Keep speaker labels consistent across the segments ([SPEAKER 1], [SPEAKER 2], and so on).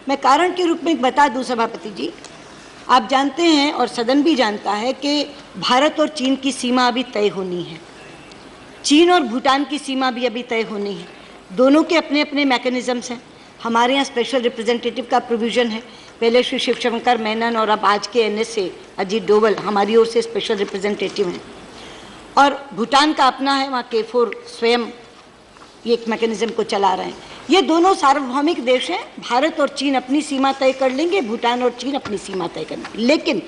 [SPEAKER 1] मैं कारण के रूप में बता दूं सभापति जी, आप जानते हैं और सदन भी जानता है कि भारत और चीन की सीमा अभी तय होनी है। चीन और भूटान की सीमा भी अभी तय होनी है। दोनों के अपने अपने मैकेनिज्म्स हैं। हमारे यहाँ स्पेशल रिप्रेजेंटेटिव का प्रोविज़न है। पहले श्री शिवशंकर मेनन और अब आज के NSA अजीत डोवल हमारी ओर से स्पेशल रिप्रेजेंटेटिव हैं, और भूटान का अपना है, वहाँ K4 स्वयं ये एक मैकेनिज्म को चला रहे हैं। ये दोनों सार्वभौमिक देश हैं। भारत और चीन अपनी सीमा तय कर लेंगे, भूटान और चीन अपनी सीमा तय करेंगे। लेकिन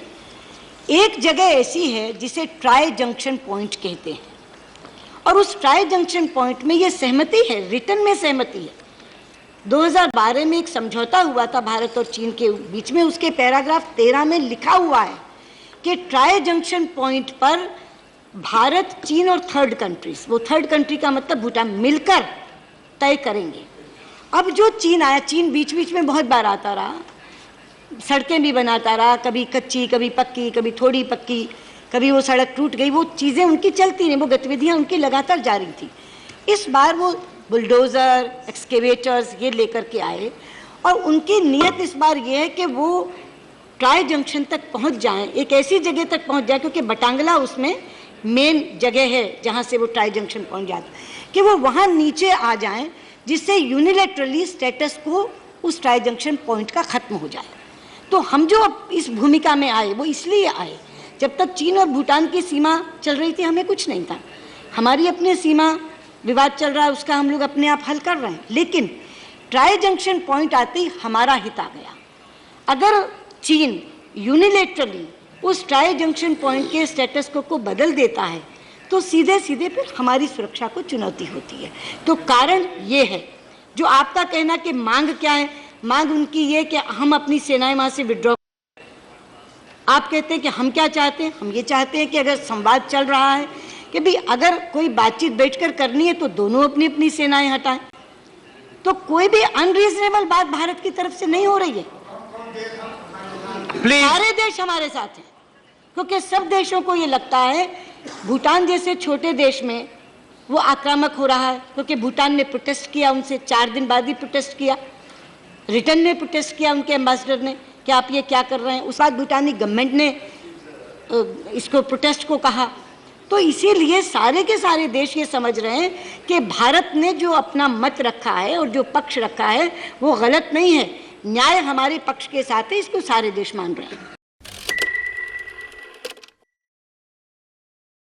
[SPEAKER 1] एक जगह ऐसी है जिसे ट्राई जंक्शन पॉइंट कहते हैं, और उस ट्राई जंक्शन पॉइंट में ये सहमति है, रिटर्न में सहमति है। 2012 में एक समझौता हुआ था भारत और चीन के बीच में। उसके पैराग्राफ 13 में लिखा हुआ है कि ट्राई जंक्शन पॉइंट पर भारत, चीन और थर्ड कंट्रीज, वो थर्ड कंट्री का मतलब भूटान, मिलकर तय करेंगे। अब जो चीन आया, चीन बीच बीच में बहुत बार आता रहा, सड़कें भी बनाता रहा, कभी कच्ची, कभी पक्की, कभी थोड़ी पक्की, कभी वो सड़क टूट गई, वो चीज़ें उनकी चलती रहीं, वो गतिविधियाँ उनकी लगातार जारी थी। इस बार वो बुलडोज़र, एक्सकेवेटर्स ये लेकर के आए, और उनकी नीयत इस बार ये है कि वो ट्राई जंक्शन तक पहुंच जाएं, एक ऐसी जगह तक पहुंच जाए, क्योंकि बटांगला उसमें मेन जगह है जहां से वो ट्राई जंक्शन पहुंच जाता, कि वो वहां नीचे आ जाएं, जिससे यूनिलैटरली स्टेटस को उस ट्राई जंक्शन पॉइंट का ख़त्म हो जाए। तो हम जो अब इस भूमिका में आए वो इसलिए आए, जब तक चीन और भूटान की सीमा चल रही थी हमें कुछ नहीं था। हमारी अपनी सीमा विवाद चल रहा है, उसका हम लोग अपने आप हल कर रहे हैं। लेकिन ट्राई जंक्शन पॉइंट आते ही हमारा हित आ गया। अगर चीन यूनिलैटरली उस ट्राई जंक्शन पॉइंट के स्टेटस को बदल देता है तो सीधे सीधे फिर हमारी सुरक्षा को चुनौती होती है। तो कारण ये है। जो आपका कहना कि मांग क्या है, मांग उनकी ये कि हम अपनी सेनाएं वहाँ से विड्रॉ। आप कहते हैं कि हम क्या चाहते हैं, हम ये चाहते हैं कि अगर संवाद चल रहा है कि भाई अगर कोई बातचीत बैठकर करनी है तो दोनों अपनी अपनी सेनाएं हटाएं। तो कोई भी अनरीजनेबल बात भारत की तरफ से नहीं हो रही है। सारे देश हमारे साथ हैं, क्योंकि सब देशों को ये लगता है भूटान जैसे छोटे देश में वो आक्रामक हो रहा है, क्योंकि भूटान ने प्रोटेस्ट किया, उनसे 4 दिन बाद ही प्रोटेस्ट किया, रिटर्न में प्रोटेस्ट किया उनके एम्बेसडर ने कि आप ये क्या कर रहे हैं। उस बाद भूटानी गवर्नमेंट ने इसको प्रोटेस्ट को कहा। तो इसीलिए सारे के सारे देश ये समझ रहे हैं कि भारत ने जो अपना मत रखा है और जो पक्ष रखा है वो गलत नहीं है, न्याय हमारे पक्ष के साथ है, इसको सारे देश मान रहे हैं।